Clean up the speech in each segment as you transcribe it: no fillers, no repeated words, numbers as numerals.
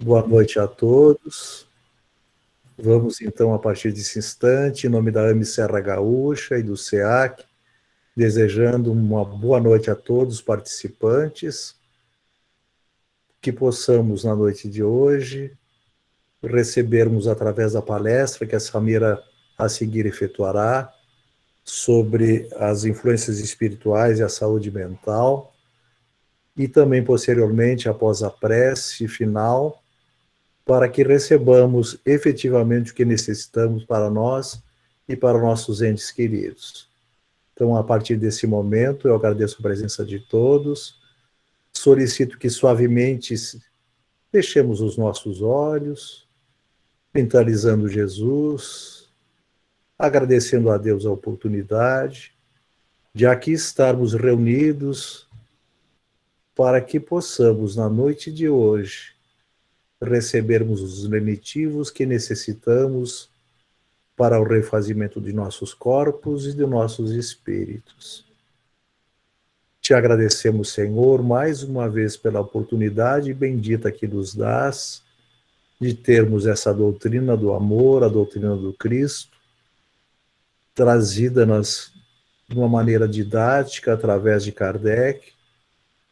Boa noite a todos. Vamos então, a partir desse instante, em nome da AME Serra Gaúcha e do SEAC, desejando uma boa noite a todos os participantes, que possamos, na noite de hoje, recebermos através da palestra que a Samira a seguir efetuará sobre as influências espirituais e a saúde mental, e também posteriormente, após a prece final, para que recebamos efetivamente o que necessitamos para nós e para nossos entes queridos. Então, a partir desse momento, eu agradeço a presença de todos, solicito que suavemente fechemos os nossos olhos, mentalizando Jesus, agradecendo a Deus a oportunidade de aqui estarmos reunidos para que possamos, na noite de hoje, recebermos os lenitivos que necessitamos para o refazimento de nossos corpos e de nossos espíritos. Te agradecemos, Senhor, mais uma vez pela oportunidade bendita que nos dás de termos essa doutrina do amor, a doutrina do Cristo, trazida-nas de uma maneira didática através de Kardec,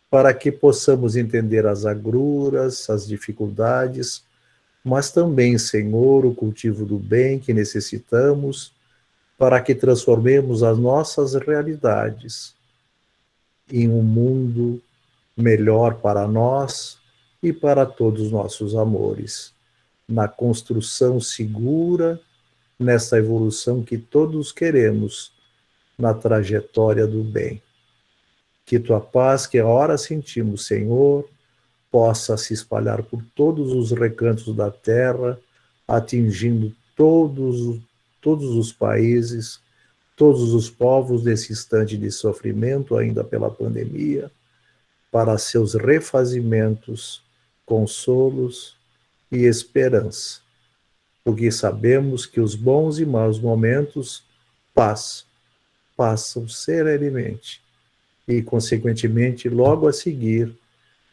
para que possamos entender as agruras, as dificuldades, mas também, Senhor, o cultivo do bem que necessitamos para que transformemos as nossas realidades em um mundo melhor para nós e para todos os nossos amores, na construção segura, nessa evolução que todos queremos, na trajetória do bem. Que tua paz, que a hora sentimos, Senhor, possa se espalhar por todos os recantos da terra, atingindo todos os países, todos os povos nesse instante de sofrimento, ainda pela pandemia, para seus refazimentos, consolos e esperança. Porque sabemos que os bons e maus momentos passam serenamente e, consequentemente, logo a seguir,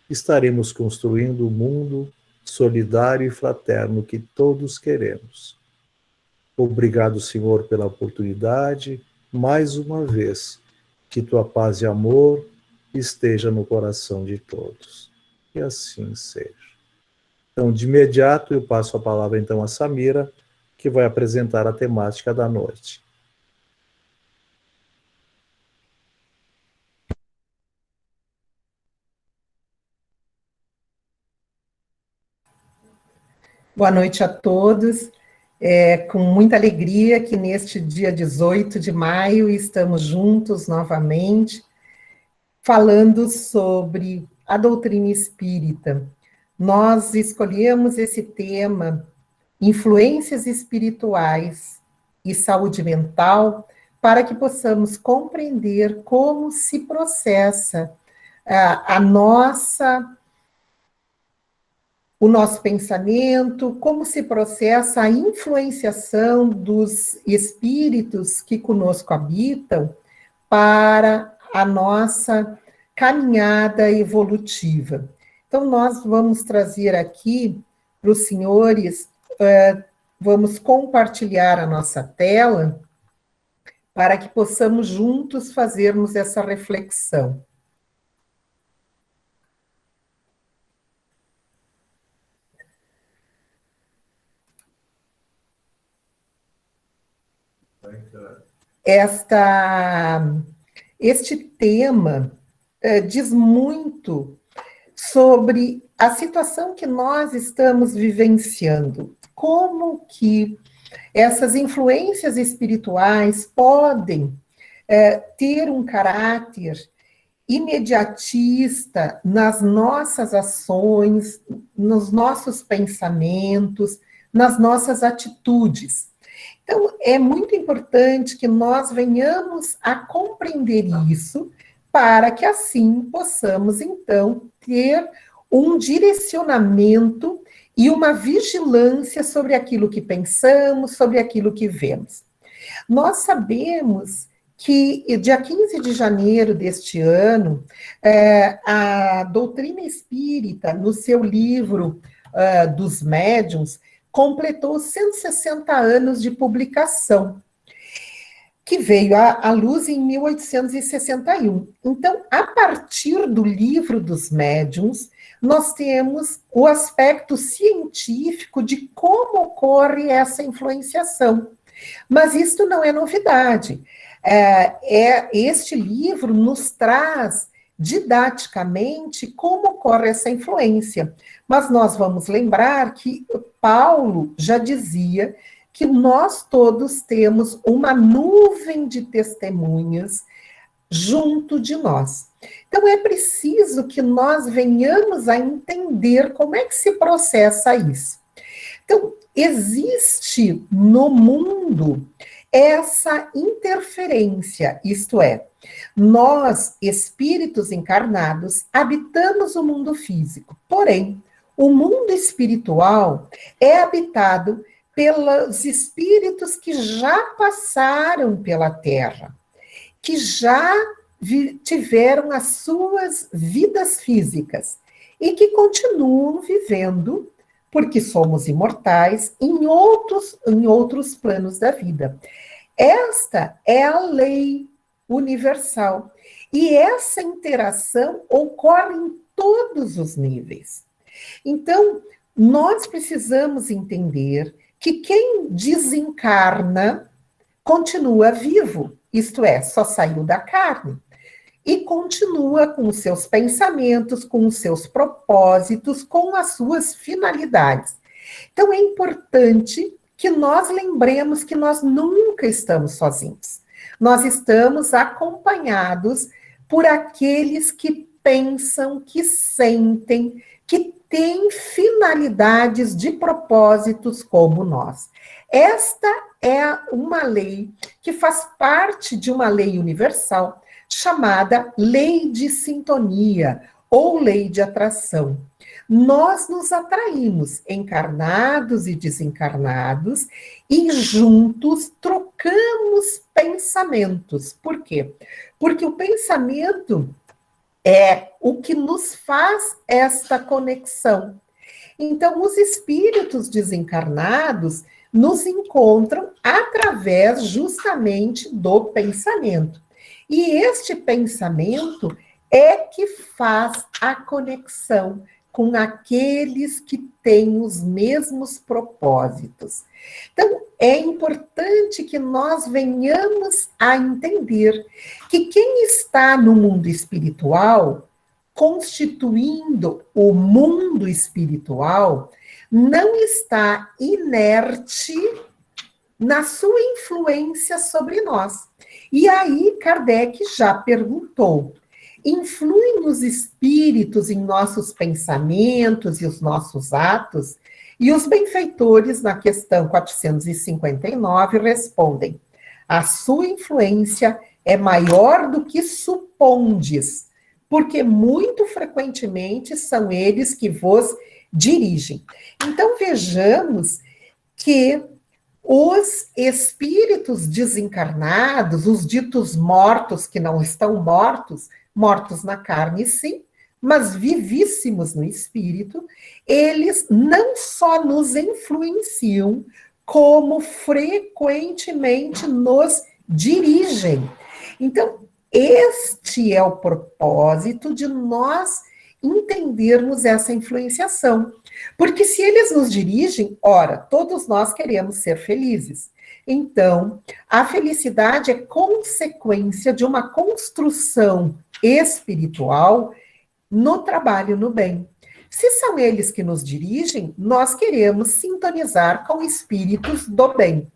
estaremos construindo o mundo solidário e fraterno que todos queremos. Obrigado, Senhor, pela oportunidade, mais uma vez, que tua paz e amor esteja no coração de todos. Que assim seja. Então, de imediato, eu passo a palavra então a Samira, que vai apresentar a temática da noite. Boa noite a todos. Com muita alegria que neste dia 18 de maio estamos juntos novamente, falando sobre a doutrina espírita. Nós escolhemos esse tema, influências espirituais e saúde mental, para que possamos compreender como se processa o nosso pensamento, como se processa a influenciação dos espíritos que conosco habitam para a nossa caminhada evolutiva. Então, nós vamos trazer aqui para os senhores, vamos compartilhar a nossa tela para que possamos juntos fazermos essa reflexão. Este tema diz muito sobre a situação que nós estamos vivenciando, como que essas influências espirituais podem ter um caráter imediatista nas nossas ações, nos nossos pensamentos, nas nossas atitudes. Então, é muito importante que nós venhamos a compreender isso, para que assim possamos, então, ter um direcionamento e uma vigilância sobre aquilo que pensamos, sobre aquilo que vemos. Nós sabemos que, dia 15 de janeiro deste ano, a doutrina espírita, no seu livro dos Médiuns completou 160 anos de publicação, que veio à luz em 1861. Então, a partir do Livro dos Médiuns, nós temos o aspecto científico de como ocorre essa influenciação. Mas isto não é novidade. Este livro nos traz didaticamente como ocorre essa influência. Mas nós vamos lembrar que Paulo já dizia que nós todos temos uma nuvem de testemunhas junto de nós. Então, é preciso que nós venhamos a entender como é que se processa isso. Então, existe no mundo essa interferência, isto é, nós, espíritos encarnados, habitamos o mundo físico, porém, o mundo espiritual é habitado pelos espíritos que já passaram pela Terra, que já tiveram as suas vidas físicas e que continuam vivendo, porque somos imortais, em outros planos da vida. Esta é a lei universal. E essa interação ocorre em todos os níveis. Então, nós precisamos entender que quem desencarna continua vivo, isto é, só saiu da carne, e continua com os seus pensamentos, com os seus propósitos, com as suas finalidades. Então, é importante que nós lembremos que nós nunca estamos sozinhos. Nós estamos acompanhados por aqueles que pensam, que sentem, que têm finalidades de propósitos como nós. Esta é uma lei que faz parte de uma lei universal chamada lei de sintonia ou lei de atração. Nós nos atraímos, encarnados e desencarnados, e juntos trocamos pensamentos. Por quê? Porque o pensamento é o que nos faz esta conexão. Então, os espíritos desencarnados nos encontram através justamente do pensamento. E este pensamento é que faz a conexão com aqueles que têm os mesmos propósitos. Então, é importante que nós venhamos a entender que quem está no mundo espiritual, constituindo o mundo espiritual, não está inerte na sua influência sobre nós. E aí, Kardec já perguntou: influem os espíritos em nossos pensamentos e os nossos atos? E os benfeitores, na questão 459, respondem: a sua influência é maior do que supondes, porque muito frequentemente são eles que vos dirigem. Então, vejamos que os espíritos desencarnados, os ditos mortos, que não estão mortos, mortos na carne, sim, mas vivíssimos no espírito, eles não só nos influenciam, como frequentemente nos dirigem. Então, este é o propósito de nós entendermos essa influenciação. Porque se eles nos dirigem, ora, todos nós queremos ser felizes. Então, a felicidade é consequência de uma construção espiritual no trabalho no bem. Se são eles que nos dirigem, nós queremos sintonizar com espíritos do bem.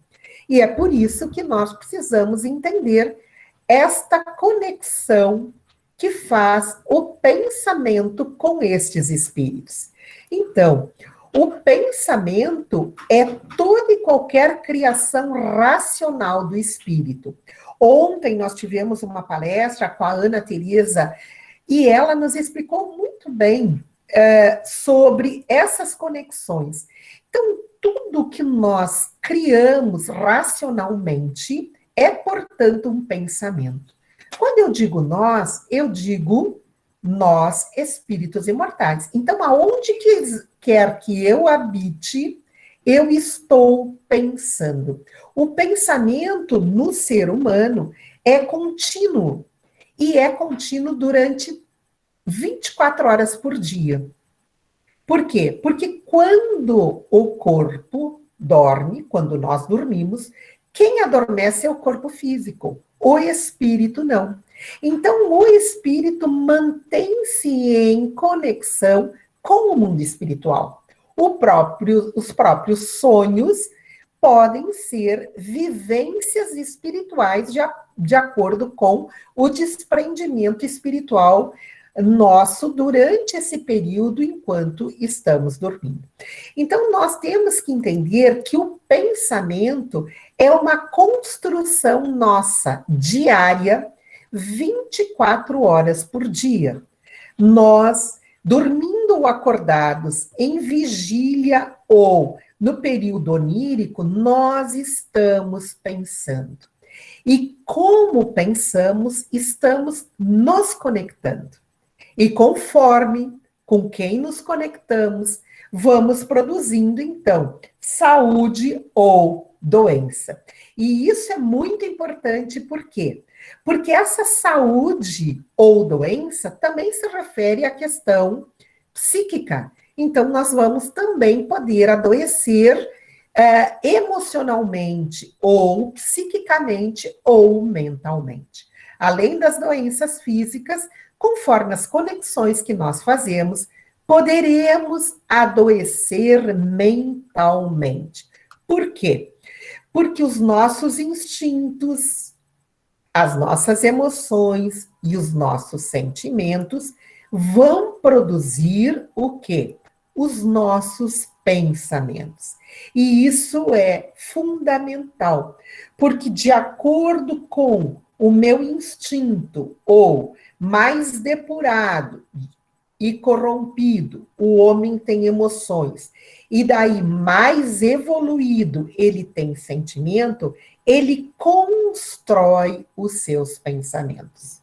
E é por isso que nós precisamos entender esta conexão que faz o pensamento com estes espíritos. Então, o pensamento é toda e qualquer criação racional do espírito. Ontem nós tivemos uma palestra com a Ana Teresa e ela nos explicou muito bem sobre essas conexões. Então, tudo que nós criamos racionalmente é, portanto, um pensamento. Quando eu digo nós, eu digo nós, espíritos imortais. Então, aonde quer que eu habite, eu estou pensando. O pensamento no ser humano é contínuo, e é contínuo durante 24 horas por dia. Por quê? Porque quando o corpo dorme, quando nós dormimos, quem adormece é o corpo físico, o espírito não. Então, o espírito mantém-se em conexão com o mundo espiritual. Os próprios sonhos podem ser vivências espirituais de acordo com o desprendimento espiritual nosso durante esse período enquanto estamos dormindo. Então, nós temos que entender que o pensamento é uma construção nossa, diária, 24 horas por dia. Nós, dormindo ou acordados, em vigília ou no período onírico, nós estamos pensando. E como pensamos, estamos nos conectando. E conforme com quem nos conectamos, vamos produzindo, então, saúde ou doença. E isso é muito importante, por quê? Porque essa saúde ou doença também se refere à questão psíquica. Então, nós vamos também poder adoecer emocionalmente, ou psiquicamente, ou mentalmente. Além das doenças físicas, conforme as conexões que nós fazemos, poderemos adoecer mentalmente. Por quê? Porque os nossos instintos, as nossas emoções e os nossos sentimentos vão produzir o quê? Os nossos pensamentos. E isso é fundamental, porque de acordo com o meu instinto, ou mais depurado e corrompido, o homem tem emoções, e daí mais evoluído ele tem sentimento, ele constrói os seus pensamentos.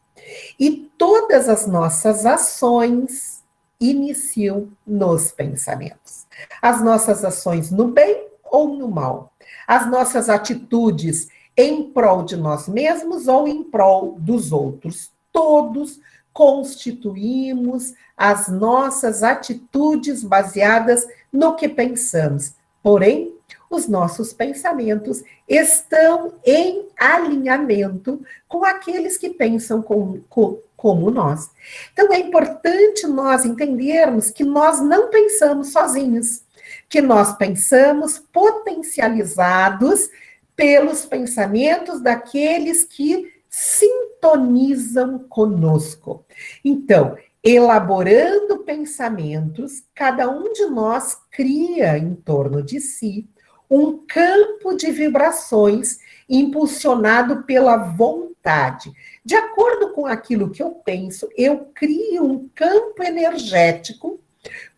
E todas as nossas ações iniciam nos pensamentos. As nossas ações no bem ou no mal. As nossas atitudes em prol de nós mesmos ou em prol dos outros. Todos constituímos as nossas atitudes baseadas no que pensamos. Porém, os nossos pensamentos estão em alinhamento com aqueles que pensam como nós. Então, é importante nós entendermos que nós não pensamos sozinhos, que nós pensamos potencializados pelos pensamentos daqueles que sintonizam conosco. Então, elaborando pensamentos, cada um de nós cria em torno de si um campo de vibrações impulsionado pela vontade. De acordo com aquilo que eu penso, eu crio um campo energético,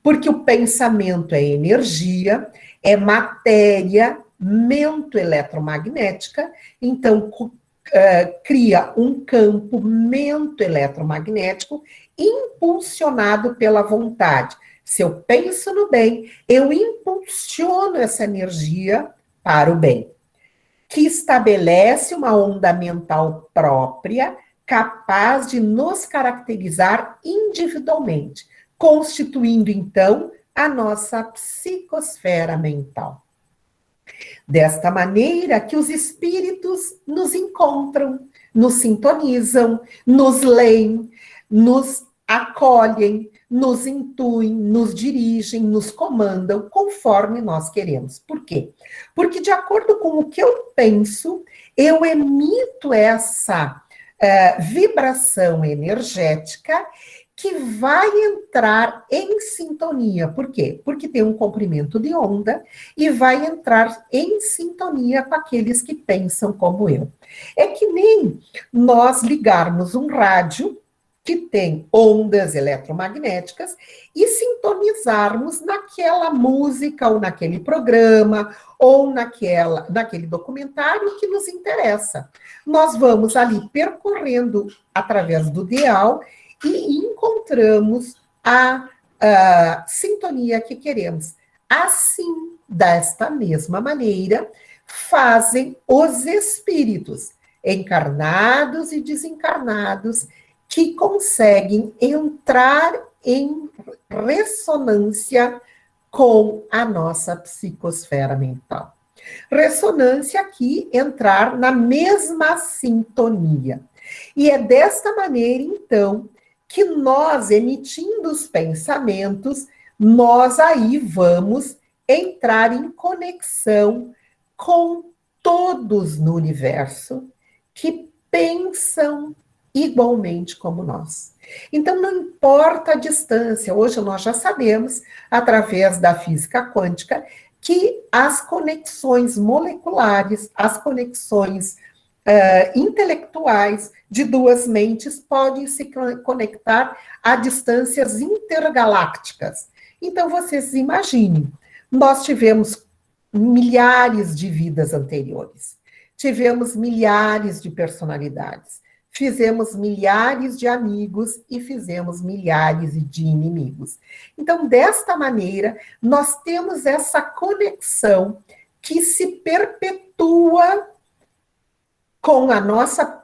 porque o pensamento é energia, é matéria mento-eletromagnética, então cria um campo mento-eletromagnético impulsionado pela vontade. Se eu penso no bem, eu impulsiono essa energia para o bem, que estabelece uma onda mental própria, capaz de nos caracterizar individualmente, constituindo, então, a nossa psicosfera mental. Desta maneira que os espíritos nos encontram, nos sintonizam, nos leem, nos acolhem, nos intuem, nos dirigem, nos comandam conforme nós queremos. Por quê? Porque de acordo com o que eu penso, eu emito essa vibração energética que vai entrar em sintonia. Por quê? Porque tem um comprimento de onda e vai entrar em sintonia com aqueles que pensam como eu. É que nem nós ligarmos um rádio que tem ondas eletromagnéticas e sintonizarmos naquela música ou naquele programa ou naquele documentário que nos interessa. Nós vamos ali percorrendo através do dial e encontrando encontramos a sintonia que queremos. Assim, desta mesma maneira, fazem os espíritos, encarnados e desencarnados, que conseguem entrar em ressonância com a nossa psicosfera mental. Ressonância aqui, entrar na mesma sintonia. E é desta maneira, então, que nós, emitindo os pensamentos, nós aí vamos entrar em conexão com todos no universo que pensam igualmente como nós. Então, não importa a distância, hoje nós já sabemos, através da física quântica, que as conexões moleculares, as conexões intelectuais de duas mentes podem se conectar a distâncias intergalácticas. Então, vocês imaginem, nós tivemos milhares de vidas anteriores, tivemos milhares de personalidades, fizemos milhares de amigos e fizemos milhares de inimigos. Então, desta maneira, nós temos essa conexão que se perpetua com a nossa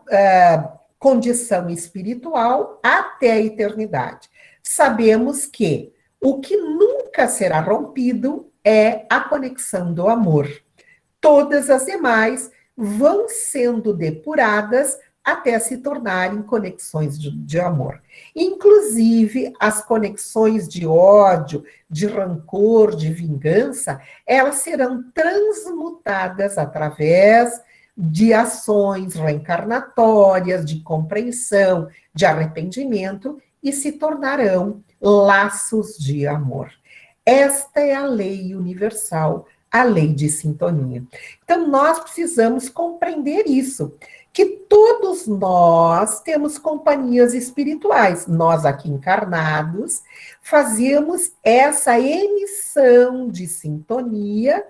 condição espiritual até a eternidade. Sabemos que o que nunca será rompido é a conexão do amor. Todas as demais vão sendo depuradas até se tornarem conexões de amor. Inclusive, as conexões de ódio, de rancor, de vingança, elas serão transmutadas através de ações reencarnatórias, de compreensão, de arrependimento, e se tornarão laços de amor. Esta é a lei universal, a lei de sintonia. Então, nós precisamos compreender isso, que todos nós temos companhias espirituais. Nós aqui encarnados fazemos essa emissão de sintonia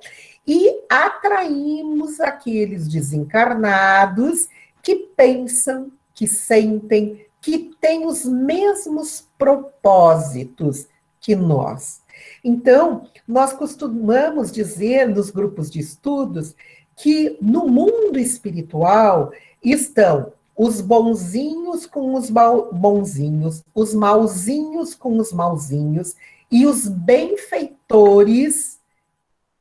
e atraímos aqueles desencarnados que pensam, que sentem, que têm os mesmos propósitos que nós. Então, nós costumamos dizer nos grupos de estudos que no mundo espiritual estão os bonzinhos com os bonzinhos, os mauzinhos com os mauzinhos e os benfeitores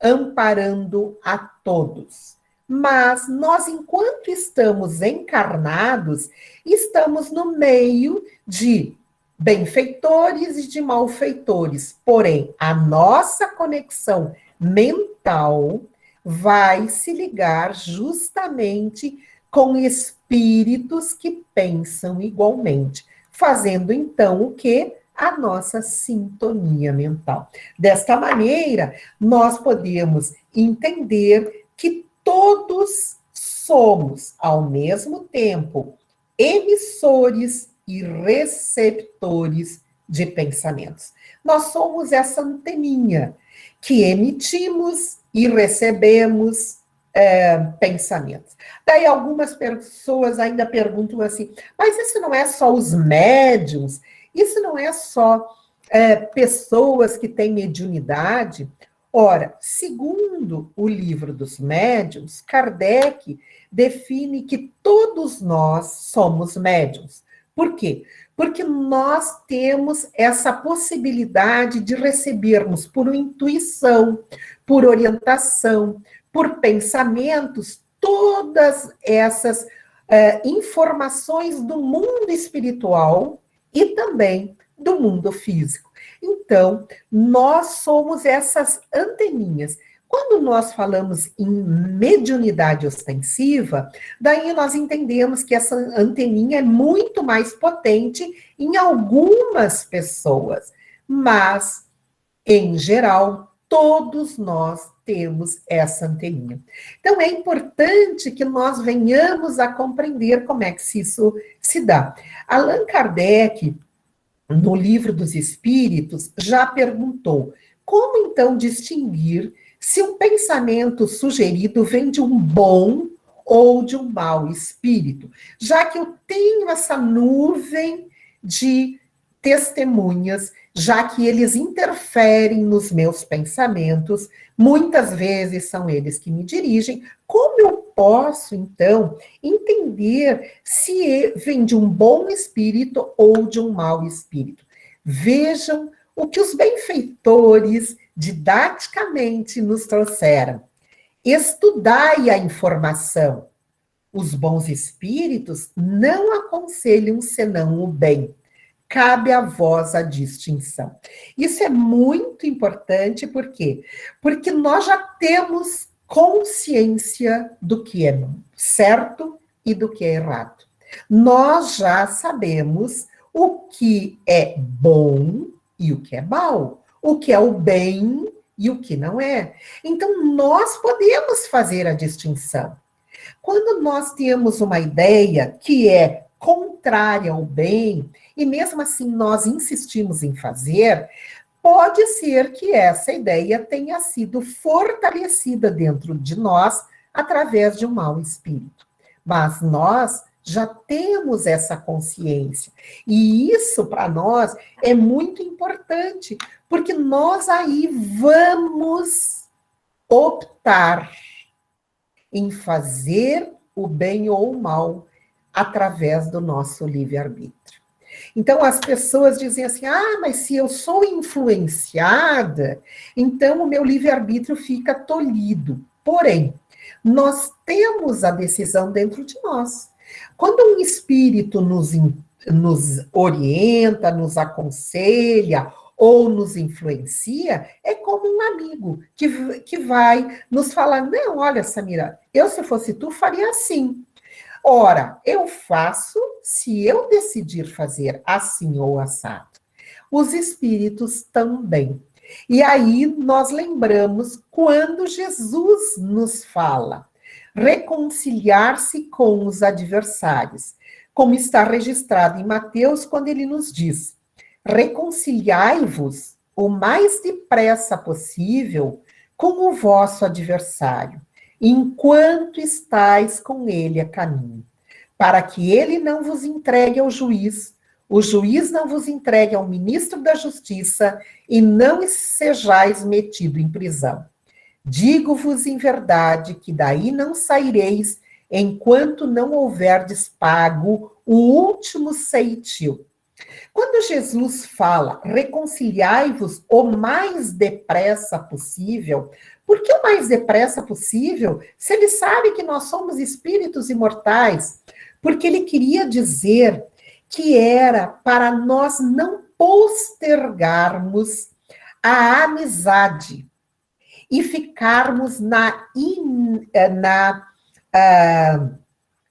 amparando a todos. Mas nós, enquanto estamos encarnados, estamos no meio de benfeitores e de malfeitores. Porém, a nossa conexão mental vai se ligar justamente com espíritos que pensam igualmente, fazendo então o quê? A nossa sintonia mental. Desta maneira, nós podemos entender que todos somos, ao mesmo tempo, emissores e receptores de pensamentos. Nós somos essa anteninha que emitimos e recebemos pensamentos. Daí algumas pessoas ainda perguntam assim, mas isso não é só os médiuns? Isso não é só pessoas que têm mediunidade? Ora, segundo o livro dos médiuns, Kardec define que todos nós somos médiuns. Por quê? Porque nós temos essa possibilidade de recebermos por intuição, por orientação, por pensamentos, todas essas informações do mundo espiritual e também do mundo físico. Então, nós somos essas anteninhas. Quando nós falamos em mediunidade ostensiva, daí nós entendemos que essa anteninha é muito mais potente em algumas pessoas, mas, em geral, todos nós temos essa anteninha. Então, é importante que nós venhamos a compreender como é que isso se dá. Allan Kardec, no Livro dos Espíritos, já perguntou como, então, distinguir se um pensamento sugerido vem de um bom ou de um mau espírito, já que eu tenho essa nuvem de testemunhas, já que eles interferem nos meus pensamentos, muitas vezes são eles que me dirigem. Como eu posso, então, entender se vem de um bom espírito ou de um mau espírito? Vejam o que os benfeitores didaticamente nos trouxeram. Estudai a informação. Os bons espíritos não aconselham senão o bem. Cabe a vós a distinção. Isso é muito importante, por quê? Porque nós já temos consciência do que é certo e do que é errado. Nós já sabemos o que é bom e o que é mal, o que é o bem e o que não é. Então, nós podemos fazer a distinção. Quando nós temos uma ideia que é contrária ao bem, e mesmo assim nós insistimos em fazer, pode ser que essa ideia tenha sido fortalecida dentro de nós através de um mau espírito. Mas nós já temos essa consciência. E isso, para nós, é muito importante, porque nós aí vamos optar em fazer o bem ou o mal através do nosso livre-arbítrio. Então, as pessoas dizem assim, mas se eu sou influenciada, então o meu livre-arbítrio fica tolhido. Porém, nós temos a decisão dentro de nós. Quando um espírito nos orienta, nos aconselha ou nos influencia, é como um amigo que vai nos falar, não, olha, Samira, eu se fosse tu faria assim. Ora, eu faço se eu decidir fazer assim ou assado. Os espíritos também. E aí nós lembramos quando Jesus nos fala, reconciliar-se com os adversários, como está registrado em Mateus, quando ele nos diz, reconciliai-vos o mais depressa possível com o vosso adversário, enquanto estáis com ele a caminho, para que ele não vos entregue ao juiz, o juiz não vos entregue ao ministro da justiça e não sejais metido em prisão. Digo-vos em verdade que daí não saireis enquanto não houverdes pago o último ceitil. Quando Jesus fala, reconciliai-vos o mais depressa possível, por que o mais depressa possível, se ele sabe que nós somos espíritos imortais? Porque ele queria dizer que era para nós não postergarmos a amizade e ficarmos na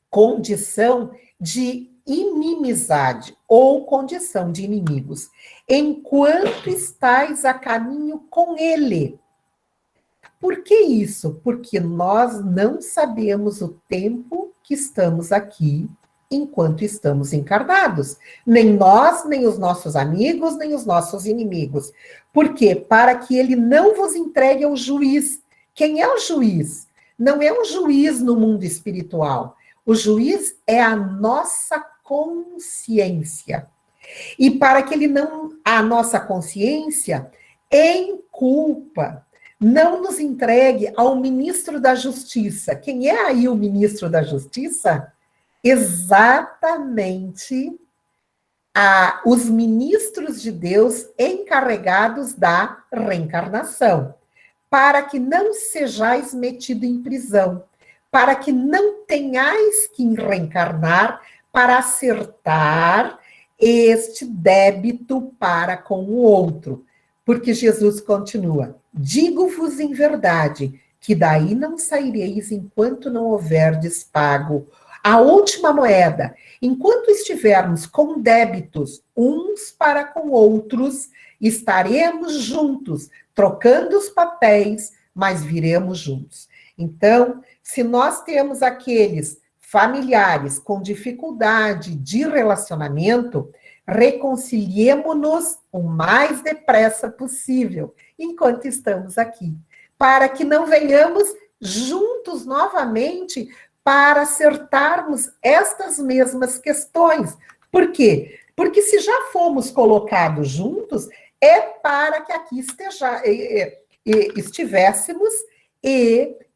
condição de inimizade ou condição de inimigos, enquanto estais a caminho com ele. Por que isso? Porque nós não sabemos o tempo que estamos aqui enquanto estamos encarnados. Nem nós, nem os nossos amigos, nem os nossos inimigos. Por quê? Para que ele não vos entregue ao juiz. Quem é o juiz? Não é um juiz no mundo espiritual. O juiz é a nossa consciência. E para que ele não, a nossa consciência, em culpa, não nos entregue ao ministro da Justiça. Quem é aí o ministro da Justiça? Exatamente os ministros de Deus encarregados da reencarnação, para que não sejais metido em prisão, para que não tenhais que reencarnar para acertar este débito para com o outro. Porque Jesus continua, digo-vos em verdade, que daí não saireis enquanto não houverdes pago a última moeda. Enquanto estivermos com débitos uns para com outros, estaremos juntos, trocando os papéis, mas viremos juntos. Então, se nós temos aqueles familiares com dificuldade de relacionamento, reconciliemo-nos o mais depressa possível, enquanto estamos aqui, para que não venhamos juntos novamente para acertarmos estas mesmas questões. Por quê? Porque se já fomos colocados juntos, é para que aqui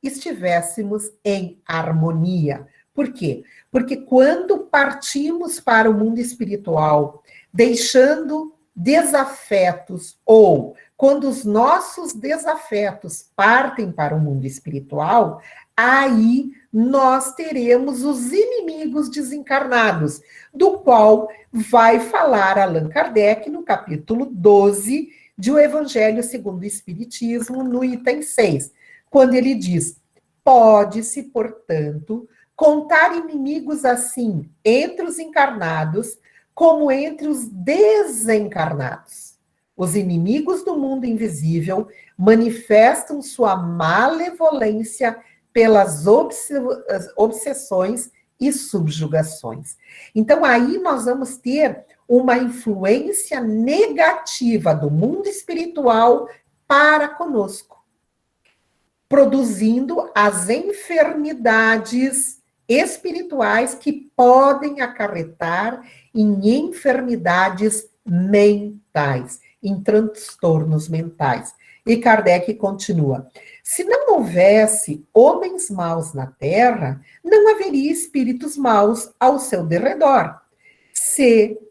estivéssemos em harmonia. Por quê? Porque quando partimos para o mundo espiritual, deixando desafetos, ou quando os nossos desafetos partem para o mundo espiritual, aí nós teremos os inimigos desencarnados, do qual vai falar Allan Kardec no capítulo 12 de O Evangelho segundo o Espiritismo, no item 6, quando ele diz: pode-se, portanto, contar inimigos assim entre os encarnados como entre os desencarnados. Os inimigos do mundo invisível manifestam sua malevolência pelas obsessões e subjugações. Então, aí nós vamos ter uma influência negativa do mundo espiritual para conosco, produzindo as enfermidades espirituais que podem acarretar em enfermidades mentais, em transtornos mentais. E Kardec continua: se não houvesse homens maus na Terra, não haveria espíritos maus ao seu derredor.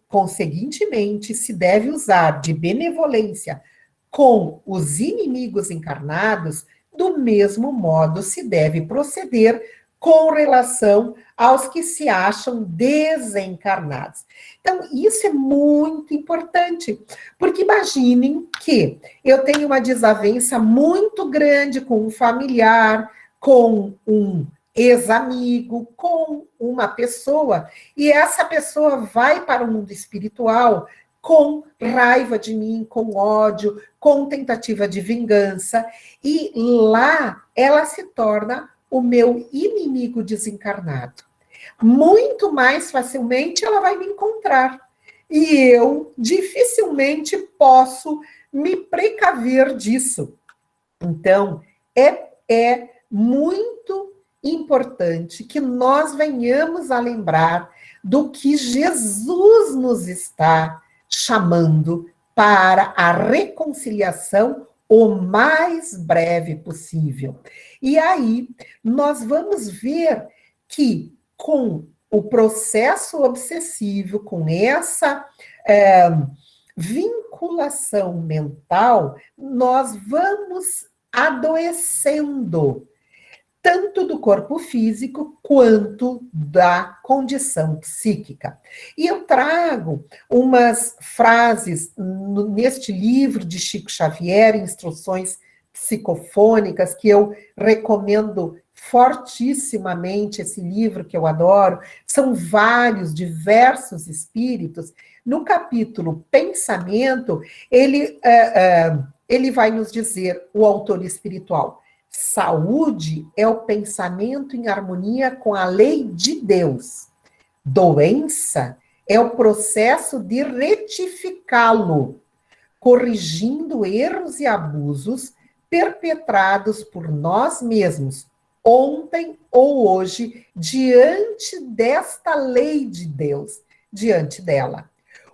Conseguintemente, se deve usar de benevolência com os inimigos encarnados, do mesmo modo se deve proceder com relação aos que se acham desencarnados. Então, isso é muito importante, porque imaginem que eu tenho uma desavença muito grande com um familiar, com um ex-amigo, com uma pessoa, e essa pessoa vai para o mundo espiritual com raiva de mim, com ódio, com tentativa de vingança, e lá ela se torna o meu inimigo desencarnado. Muito mais facilmente ela vai me encontrar. E eu dificilmente posso me precaver disso. Então, é muito importante que nós venhamos a lembrar do que Jesus nos está chamando para a reconciliação o mais breve possível. E aí, nós vamos ver que, com o processo obsessivo, com essa vinculação mental, nós vamos adoecendo, tanto do corpo físico quanto da condição psíquica. E eu trago umas frases neste livro de Chico Xavier, Instruções Psicofônicas, que eu recomendo fortissimamente, esse livro que eu adoro. São vários, diversos espíritos. No capítulo Pensamento, ele vai nos dizer, o autor espiritual: saúde é o pensamento em harmonia com a lei de Deus. Doença é o processo de retificá-lo, corrigindo erros e abusos perpetrados por nós mesmos, ontem ou hoje, diante desta lei de Deus, diante dela.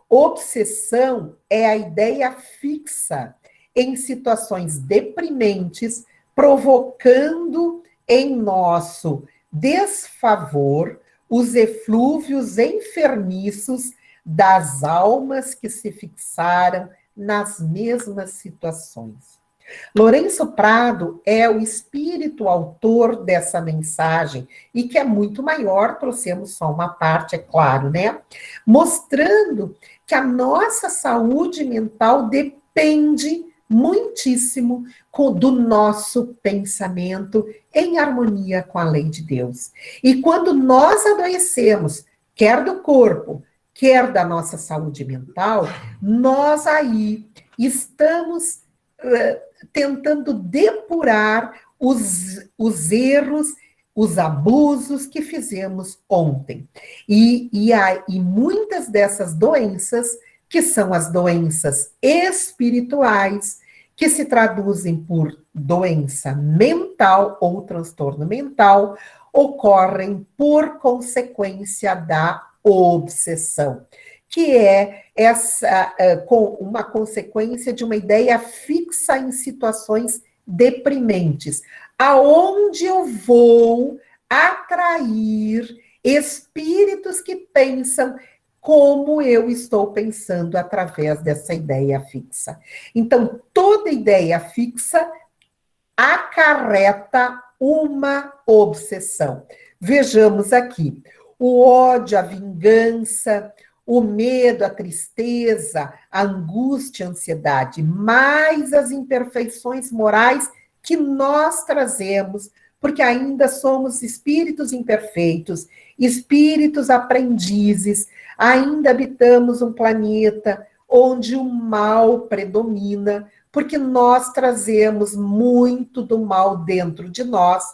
Obsessão é a ideia fixa em situações deprimentes, provocando em nosso desfavor os eflúvios enfermiços das almas que se fixaram nas mesmas situações. Lourenço Prado é o espírito autor dessa mensagem, e que é muito maior, trouxemos só uma parte, é claro, né? Mostrando que a nossa saúde mental depende muitíssimo do nosso pensamento em harmonia com a lei de Deus. E quando nós adoecemos, quer do corpo, quer da nossa saúde mental, nós aí estamos tentando depurar os erros, os abusos que fizemos ontem. E muitas dessas doenças, que são as doenças espirituais, que se traduzem por doença mental ou transtorno mental, ocorrem por consequência da obsessão, que é uma consequência de uma ideia fixa em situações deprimentes, aonde eu vou atrair espíritos que pensam como eu estou pensando através dessa ideia fixa. Então, toda ideia fixa acarreta uma obsessão. Vejamos aqui: o ódio, a vingança, o medo, a tristeza, a angústia, a ansiedade, mais as imperfeições morais que nós trazemos, porque ainda somos espíritos imperfeitos, espíritos aprendizes, ainda habitamos um planeta onde o mal predomina, porque nós trazemos muito do mal dentro de nós.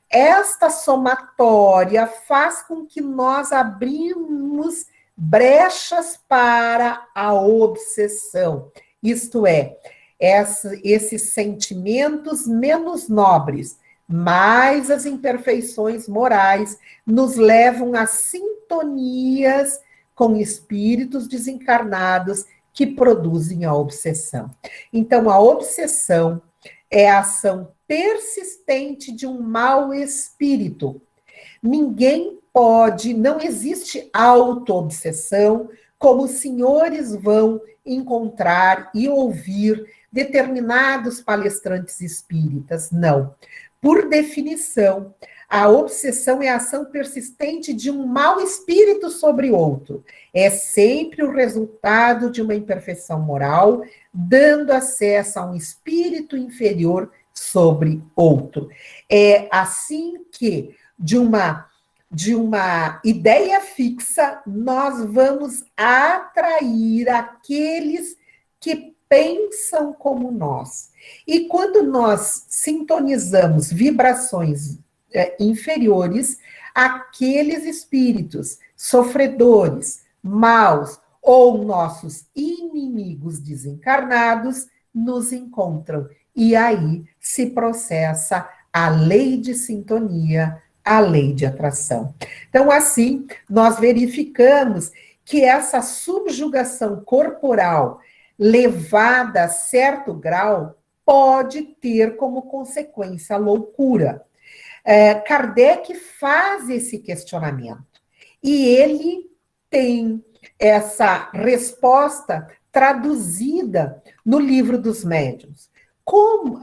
Esta somatória faz com que nós abrimos brechas para a obsessão, isto é, esses sentimentos menos nobres, mais as imperfeições morais nos levam a sintonias com espíritos desencarnados que produzem a obsessão. Então, a obsessão é a ação persistente de um mau espírito. Ninguém pode, não existe auto-obsessão, como os senhores vão encontrar e ouvir determinados palestrantes espíritas. Não. Por definição, a obsessão é a ação persistente de um mau espírito sobre outro. É sempre o resultado de uma imperfeição moral, dando acesso a um espírito inferior sobre outro. É assim que, de uma ideia fixa, nós vamos atrair aqueles que pensam como nós. E quando nós sintonizamos vibrações inferiores, aqueles espíritos sofredores, maus ou nossos inimigos desencarnados nos encontram. E aí se processa a lei de sintonia, a lei de atração. Então, assim, nós verificamos que essa subjugação corporal levada a certo grau pode ter como consequência a loucura. Kardec faz esse questionamento e ele tem essa resposta traduzida no Livro dos Médiuns. Como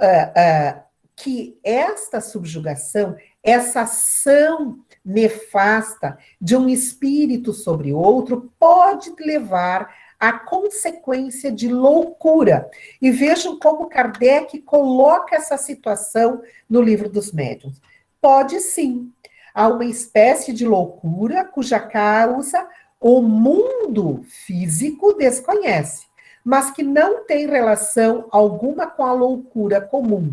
que esta subjugação, essa ação nefasta de um espírito sobre outro pode levar à consequência de loucura. E vejam como Kardec coloca essa situação no Livro dos Médiuns. Pode sim. Há uma espécie de loucura cuja causa o mundo físico desconhece, mas que não tem relação alguma com a loucura comum.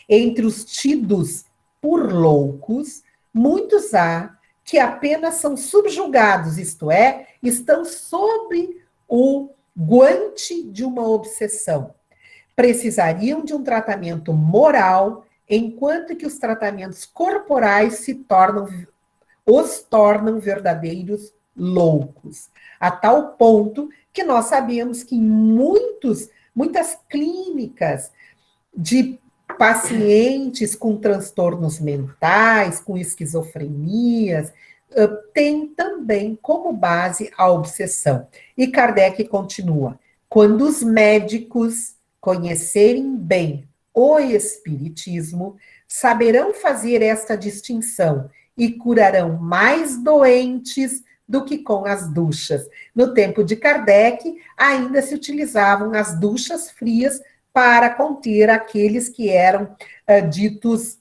Entre os tidos por loucos, muitos há que apenas são subjugados, isto é, estão sob o guante de uma obsessão. Precisariam de um tratamento moral, enquanto que os tratamentos corporais os tornam verdadeiros loucos. A tal ponto que nós sabemos que em muitas clínicas de pacientes com transtornos mentais, com esquizofrenias, tem também como base a obsessão. E Kardec continua: quando os médicos conhecerem bem o espiritismo, saberão fazer esta distinção e curarão mais doentes do que com as duchas. No tempo de Kardec, ainda se utilizavam as duchas frias para conter aqueles que eram ditos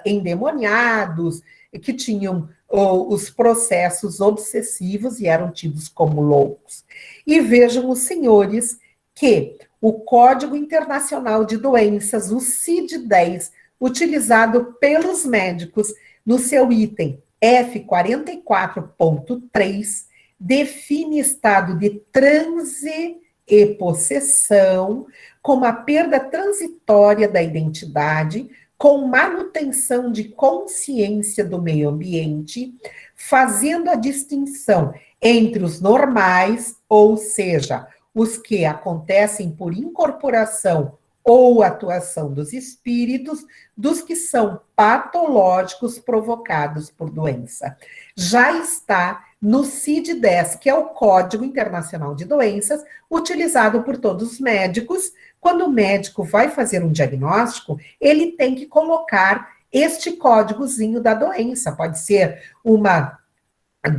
endemoniados, que tinham os processos obsessivos e eram tidos como loucos. E vejam os senhores que o Código Internacional de Doenças, o CID-10, utilizado pelos médicos no seu item F44.3, define estado de transe e possessão como a perda transitória da identidade, com manutenção de consciência do meio ambiente, fazendo a distinção entre os normais, ou seja, os que acontecem por incorporação ou atuação dos espíritos, dos que são patológicos provocados por doença. Já está no CID-10, que é o Código Internacional de Doenças, utilizado por todos os médicos. Quando o médico vai fazer um diagnóstico, ele tem que colocar este códigozinho da doença. Pode ser uma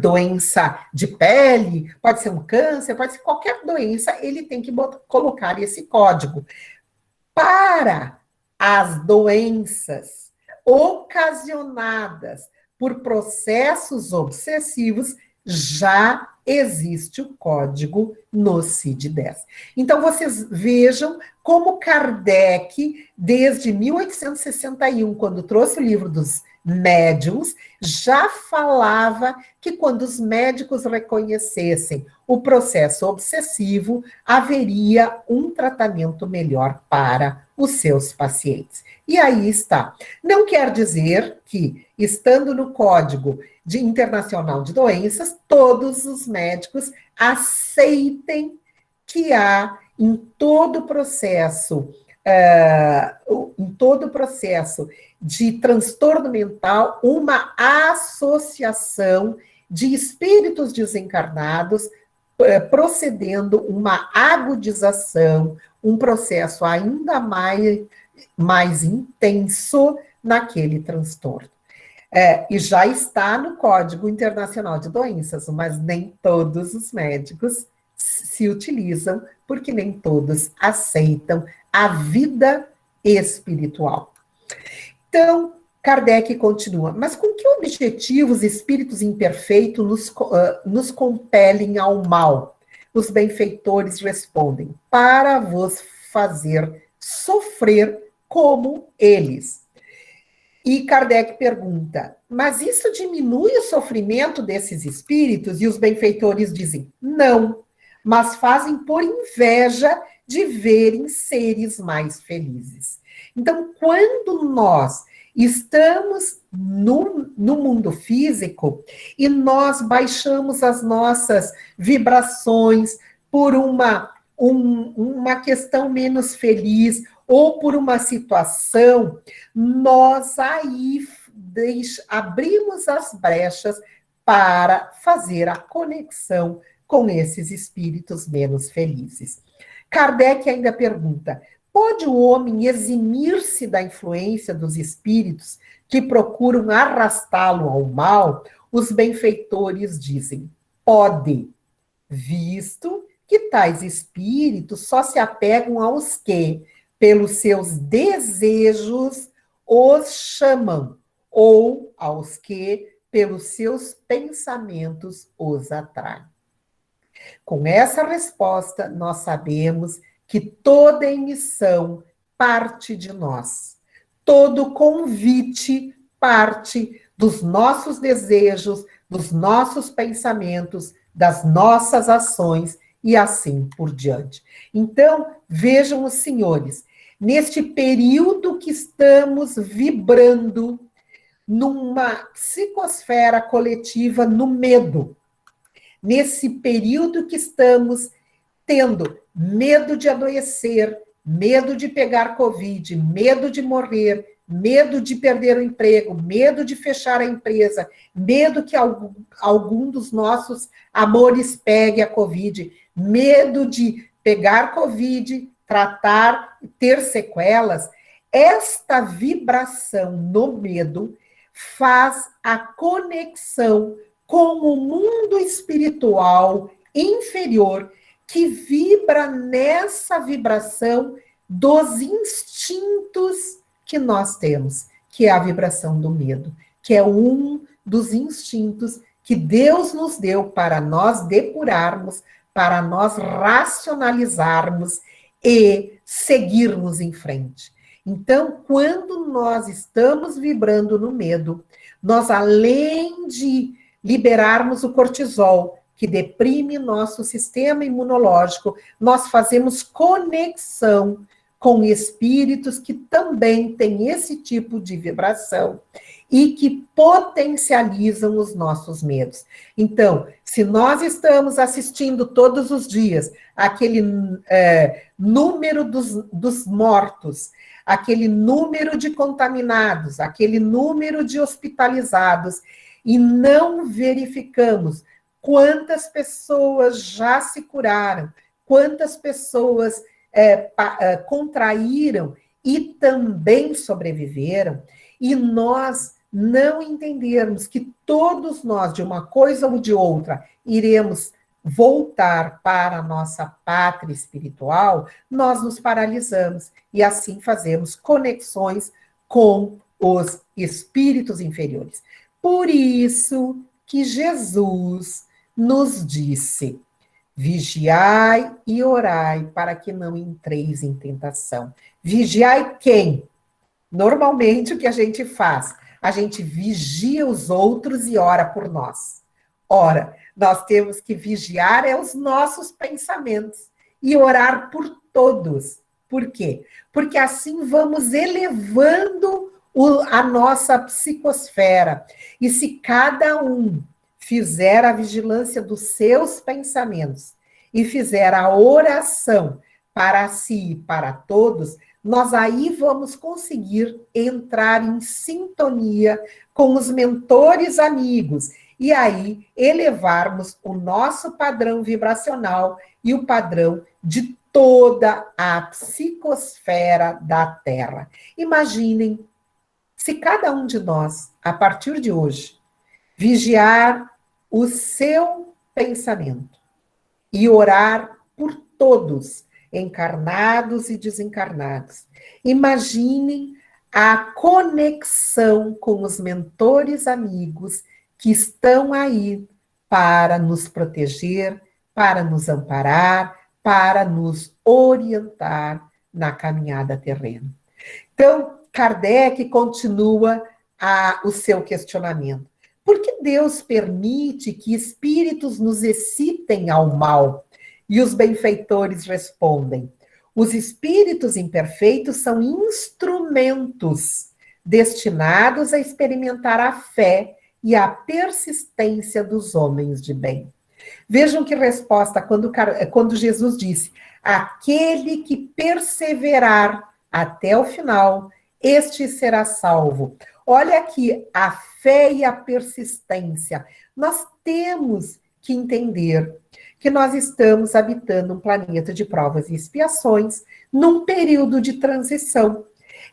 doença de pele, pode ser um câncer, pode ser qualquer doença, ele tem que colocar esse código. Para as doenças ocasionadas por processos obsessivos, já existe o código no CID-10. Então, vocês vejam como Kardec, desde 1861, quando trouxe o livro dos médiuns, já falava que quando os médicos reconhecessem o processo obsessivo, haveria um tratamento melhor para os seus pacientes. E aí está. Não quer dizer que, estando no Código Internacional de Doenças, todos os médicos aceitem que há em todo o processo de transtorno mental, uma associação de espíritos desencarnados procedendo uma agudização, um processo ainda mais intenso naquele transtorno. E já está no Código Internacional de Doenças, mas nem todos os médicos se utilizam, porque nem todos aceitam a vida espiritual. Então, Kardec continua, mas com que objetivo os espíritos imperfeitos nos compelem ao mal? Os benfeitores respondem, para vos fazer sofrer como eles. E Kardec pergunta, mas isso diminui o sofrimento desses espíritos? E os benfeitores dizem, não, mas fazem por inveja de verem seres mais felizes. Então, quando nós estamos no mundo físico e nós baixamos as nossas vibrações por uma questão menos feliz ou por uma situação, nós aí abrimos as brechas para fazer a conexão com esses espíritos menos felizes. Kardec ainda pergunta, pode o homem eximir-se da influência dos espíritos que procuram arrastá-lo ao mal? Os benfeitores dizem, pode, visto que tais espíritos só se apegam aos que, pelos seus desejos, os chamam, ou aos que, pelos seus pensamentos, os atraem. Com essa resposta, nós sabemos que toda emissão parte de nós. Todo convite parte dos nossos desejos, dos nossos pensamentos, das nossas ações e assim por diante. Então, vejam os senhores, neste período que estamos vibrando numa psicosfera coletiva no medo, nesse período que estamos tendo medo de adoecer, medo de pegar Covid, medo de morrer, medo de perder o emprego, medo de fechar a empresa, medo que algum dos nossos amores pegue a Covid, medo de pegar Covid, tratar, ter sequelas, esta vibração no medo faz a conexão com o mundo espiritual inferior, que vibra nessa vibração dos instintos que nós temos, que é a vibração do medo, que é um dos instintos que Deus nos deu para nós depurarmos, para nós racionalizarmos e seguirmos em frente. Então, quando nós estamos vibrando no medo, nós, além de liberarmos o cortisol, que deprime nosso sistema imunológico, nós fazemos conexão com espíritos que também têm esse tipo de vibração e que potencializam os nossos medos. Então, se nós estamos assistindo todos os dias aquele número dos mortos, aquele número de contaminados, aquele número de hospitalizados, e não verificamos quantas pessoas já se curaram, quantas pessoas contraíram e também sobreviveram, e nós não entendermos que todos nós, de uma coisa ou de outra, iremos voltar para a nossa pátria espiritual, nós nos paralisamos e assim fazemos conexões com os espíritos inferiores. Por isso que Jesus nos disse: vigiai e orai para que não entreis em tentação. Vigiai quem? Normalmente o que a gente faz? A gente vigia os outros e ora por nós. Ora, nós temos que vigiar os nossos pensamentos e orar por todos. Por quê? Porque assim vamos elevando a nossa psicosfera. E se cada um fizer a vigilância dos seus pensamentos e fizer a oração para si e para todos, nós aí vamos conseguir entrar em sintonia com os mentores amigos e aí elevarmos o nosso padrão vibracional e o padrão de toda a psicosfera da Terra. Imaginem se cada um de nós, a partir de hoje, vigiar o seu pensamento e orar por todos, encarnados e desencarnados. Imaginem a conexão com os mentores amigos que estão aí para nos proteger, para nos amparar, para nos orientar na caminhada terrena. Então, Kardec continua o seu questionamento. Por que Deus permite que espíritos nos excitem ao mal? E os benfeitores respondem: os espíritos imperfeitos são instrumentos destinados a experimentar a fé e a persistência dos homens de bem. Vejam que resposta quando Jesus disse: aquele que perseverar até o final, este será salvo. Olha aqui, a fé e a persistência. Nós temos que entender que nós estamos habitando um planeta de provas e expiações, num período de transição,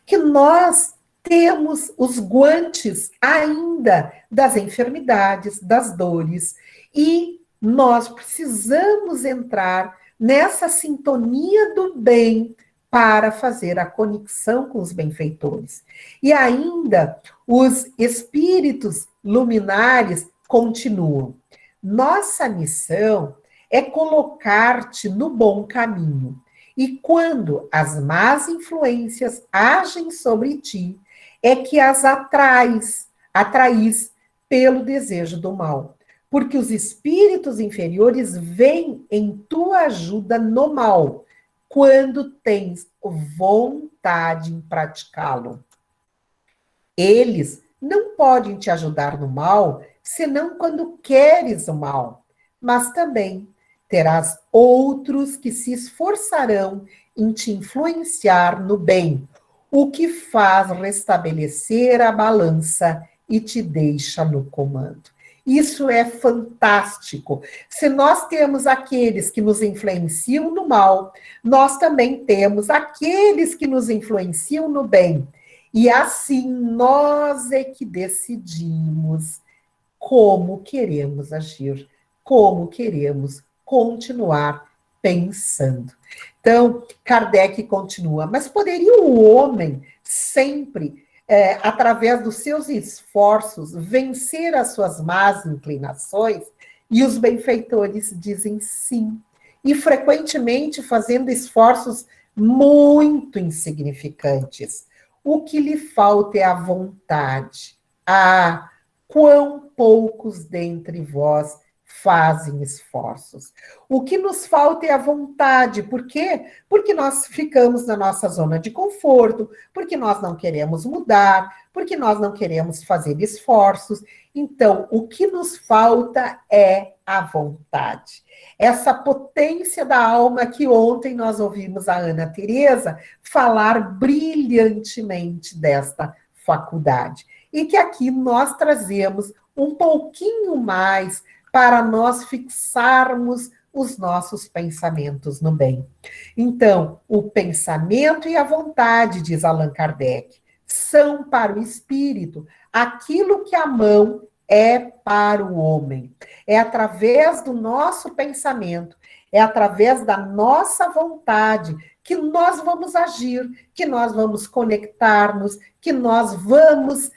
que nós temos os guantes ainda das enfermidades, das dores, e nós precisamos entrar nessa sintonia do bem para fazer a conexão com os benfeitores. E ainda, os espíritos luminares continuam. Nossa missão é colocar-te no bom caminho. E quando as más influências agem sobre ti, é que as atraís pelo desejo do mal. Porque os espíritos inferiores vêm em tua ajuda no mal, quando tens vontade em praticá-lo. Eles não podem te ajudar no mal, senão quando queres o mal, mas também terás outros que se esforçarão em te influenciar no bem, o que faz restabelecer a balança e te deixa no comando. Isso é fantástico. Se nós temos aqueles que nos influenciam no mal, nós também temos aqueles que nos influenciam no bem. E assim nós é que decidimos como queremos agir, como queremos continuar pensando. Então, Kardec continua, mas poderia o homem sempre, através dos seus esforços, vencer as suas más inclinações? E os benfeitores dizem sim, e frequentemente fazendo esforços muito insignificantes. O que lhe falta é a vontade. Ah, quão poucos dentre vós fazem esforços. O que nos falta é a vontade. Por quê? Porque nós ficamos na nossa zona de conforto, porque nós não queremos mudar, porque nós não queremos fazer esforços. Então, o que nos falta é a vontade. Essa potência da alma que ontem nós ouvimos a Ana Teresa falar brilhantemente desta faculdade. E que aqui nós trazemos um pouquinho mais para nós fixarmos os nossos pensamentos no bem. Então, o pensamento e a vontade, diz Allan Kardec, são para o espírito aquilo que a mão é para o homem. É através do nosso pensamento, é através da nossa vontade que nós vamos agir, que nós vamos conectar-nos, que nós vamos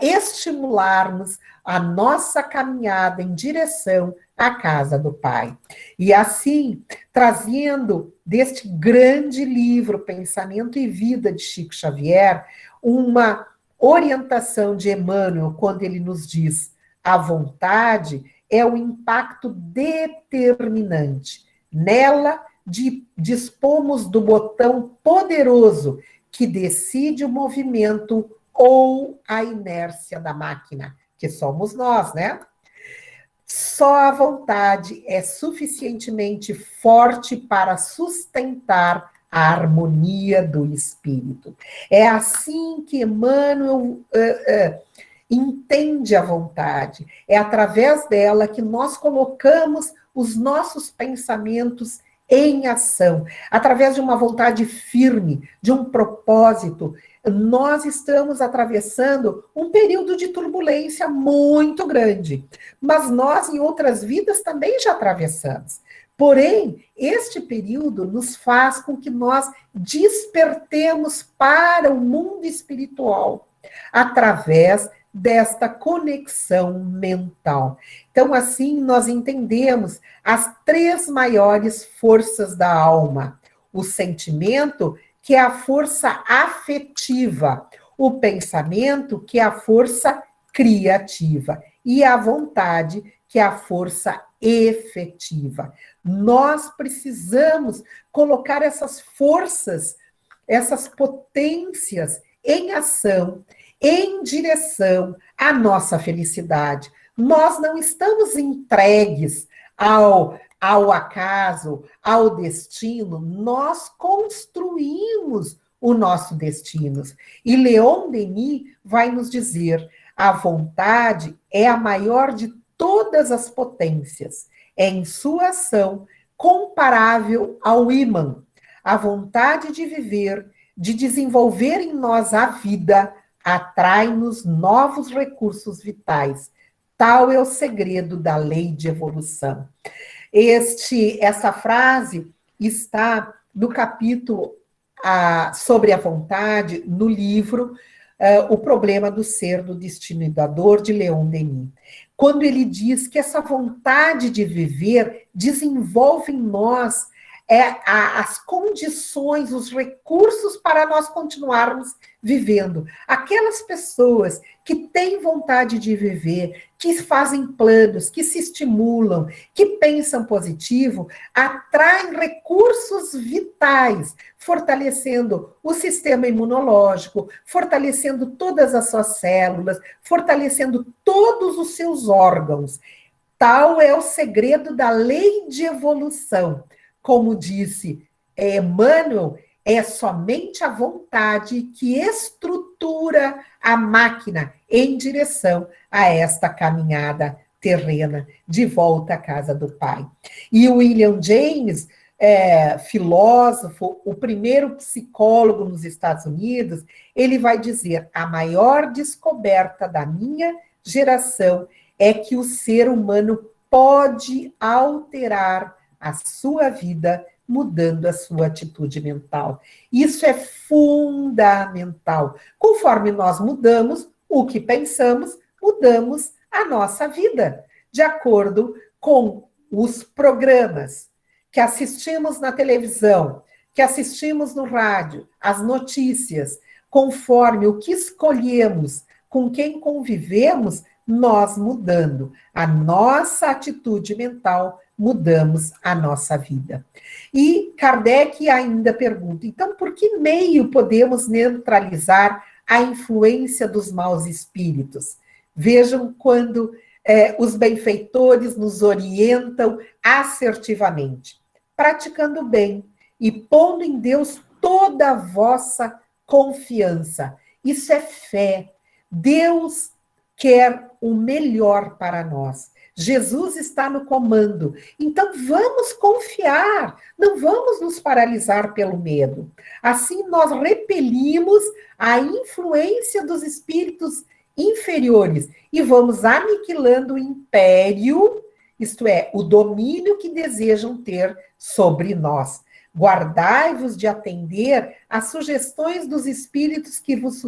estimular-nos a nossa caminhada em direção à casa do Pai. E assim, trazendo deste grande livro, Pensamento e Vida, de Chico Xavier, uma orientação de Emmanuel, quando ele nos diz: a vontade é o impacto determinante. Nela, dispomos do botão poderoso que decide o movimento ou a inércia da máquina, que somos nós, né? Só a vontade é suficientemente forte para sustentar a harmonia do espírito. É assim que Emmanuel entende a vontade. É através dela que nós colocamos os nossos pensamentos em ação, através de uma vontade firme, de um propósito. Nós estamos atravessando um período de turbulência muito grande, mas nós, em outras vidas, também já atravessamos. Porém, este período nos faz com que nós despertemos para o mundo espiritual, através desta conexão mental. Então, assim, nós entendemos as 3 maiores forças da alma: o sentimento, que é a força afetiva, o pensamento, que é a força criativa, e a vontade, que é a força efetiva. Nós precisamos colocar essas forças, essas potências em ação, em direção à nossa felicidade. Nós não estamos entregues ao acaso, ao destino, nós construímos o nosso destino. E Leon Denis vai nos dizer: a vontade é a maior de todas as potências, é em sua ação comparável ao ímã. A vontade de viver, de desenvolver em nós a vida, atrai-nos novos recursos vitais. Tal é o segredo da lei de evolução. Essa frase está no capítulo sobre a vontade, no livro O Problema do Ser, do Destino e da Dor, de Leon Denis. Quando ele diz que essa vontade de viver desenvolve em nós as condições, os recursos para nós continuarmos vivendo. Aquelas pessoas que têm vontade de viver, que fazem planos, que se estimulam, que pensam positivo, atraem recursos vitais, fortalecendo o sistema imunológico, fortalecendo todas as suas células, fortalecendo todos os seus órgãos. Tal é o segredo da lei de evolução. Como disse Emmanuel, é somente a vontade que estrutura a máquina em direção a esta caminhada terrena, de volta à casa do Pai. E o William James, filósofo, o primeiro psicólogo nos Estados Unidos, ele vai dizer: a maior descoberta da minha geração é que o ser humano pode alterar a sua vida mudando a sua atitude mental. Isso é fundamental. Conforme nós mudamos o que pensamos, mudamos a nossa vida, de acordo com os programas que assistimos na televisão, que assistimos no rádio, as notícias, conforme o que escolhemos, com quem convivemos, nós mudando a nossa atitude mental, mudamos a nossa vida. E Kardec ainda pergunta, então, por que meio podemos neutralizar a influência dos maus espíritos? Vejam quando os benfeitores nos orientam assertivamente, praticando bem e pondo em Deus toda a vossa confiança. Isso é fé. Deus quer o melhor para nós. Jesus está no comando. Então vamos confiar, não vamos nos paralisar pelo medo. Assim nós repelimos a influência dos espíritos inferiores e vamos aniquilando o império, isto é, o domínio que desejam ter sobre nós. Guardai-vos de atender às sugestões dos espíritos que vos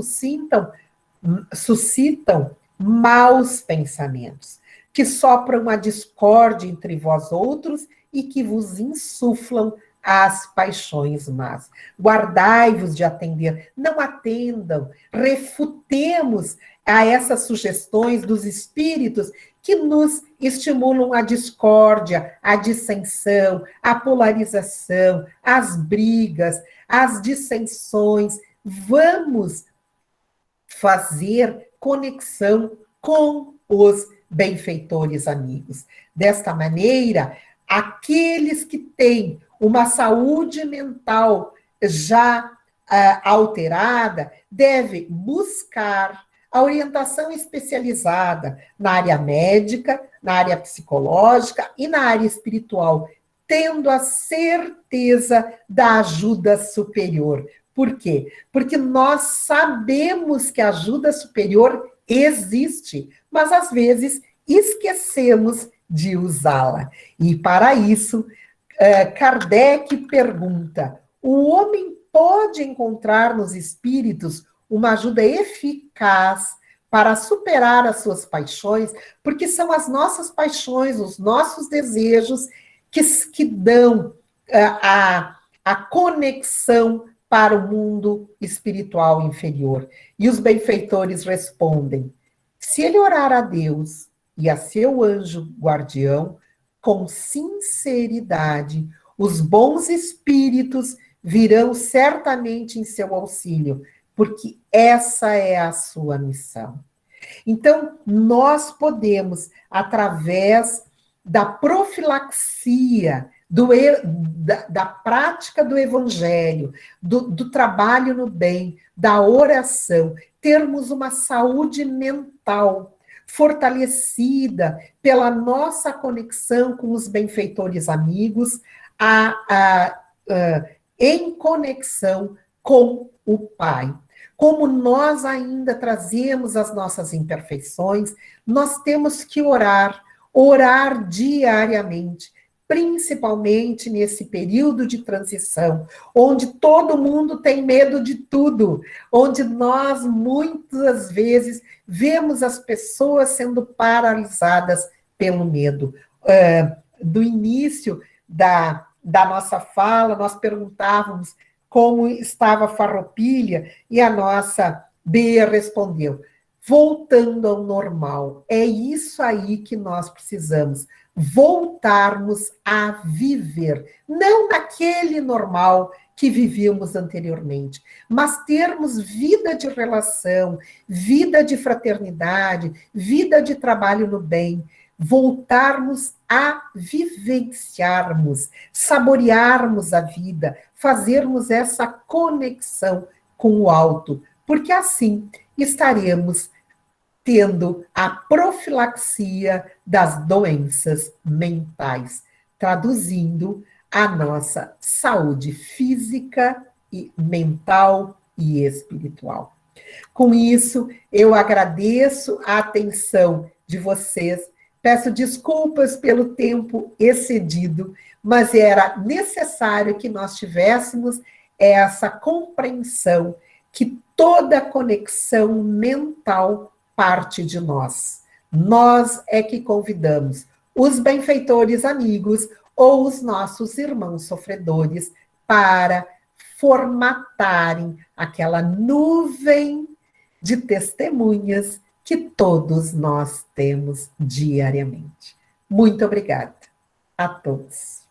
suscitam maus pensamentos, que sopram a discórdia entre vós outros e que vos insuflam as paixões más. Guardai-vos de atender, não atendam, refutemos a essas sugestões dos espíritos que nos estimulam a discórdia, a dissensão, a polarização, as brigas, as dissensões. Vamos fazer conexão com os benfeitores amigos. Desta maneira, aqueles que têm uma saúde mental já alterada devem buscar a orientação especializada na área médica, na área psicológica e na área espiritual, tendo a certeza da ajuda superior. Por quê? Porque nós sabemos que a ajuda superior existe, mas às vezes esquecemos de usá-la. E para isso, Kardec pergunta: o homem pode encontrar nos espíritos uma ajuda eficaz para superar as suas paixões? Porque são as nossas paixões, os nossos desejos que dão a conexão para o mundo espiritual inferior. E os benfeitores respondem: se ele orar a Deus e a seu anjo guardião, com sinceridade, os bons espíritos virão certamente em seu auxílio, porque essa é a sua missão. Então, nós podemos, através da profilaxia, da prática do evangelho, do trabalho no bem, da oração, termos uma saúde mental fortalecida pela nossa conexão com os benfeitores amigos, em conexão com o Pai. Como nós ainda trazemos as nossas imperfeições, nós temos que orar diariamente, principalmente nesse período de transição, onde todo mundo tem medo de tudo, onde nós muitas vezes vemos as pessoas sendo paralisadas pelo medo. Do início da nossa fala, nós perguntávamos como estava a Farroupilha, e a nossa Bea respondeu: voltando ao normal. É isso aí que nós precisamos, voltarmos a viver, não naquele normal que vivíamos anteriormente, mas termos vida de relação, vida de fraternidade, vida de trabalho no bem, voltarmos a vivenciarmos, saborearmos a vida, fazermos essa conexão com o alto, porque assim estaremos tendo a profilaxia das doenças mentais, traduzindo a nossa saúde física e mental e espiritual. Com isso, eu agradeço a atenção de vocês, peço desculpas pelo tempo excedido, mas era necessário que nós tivéssemos essa compreensão que toda conexão mental parte de nós. Nós é que convidamos os benfeitores amigos ou os nossos irmãos sofredores para formatarem aquela nuvem de testemunhas que todos nós temos diariamente. Muito obrigada a todos.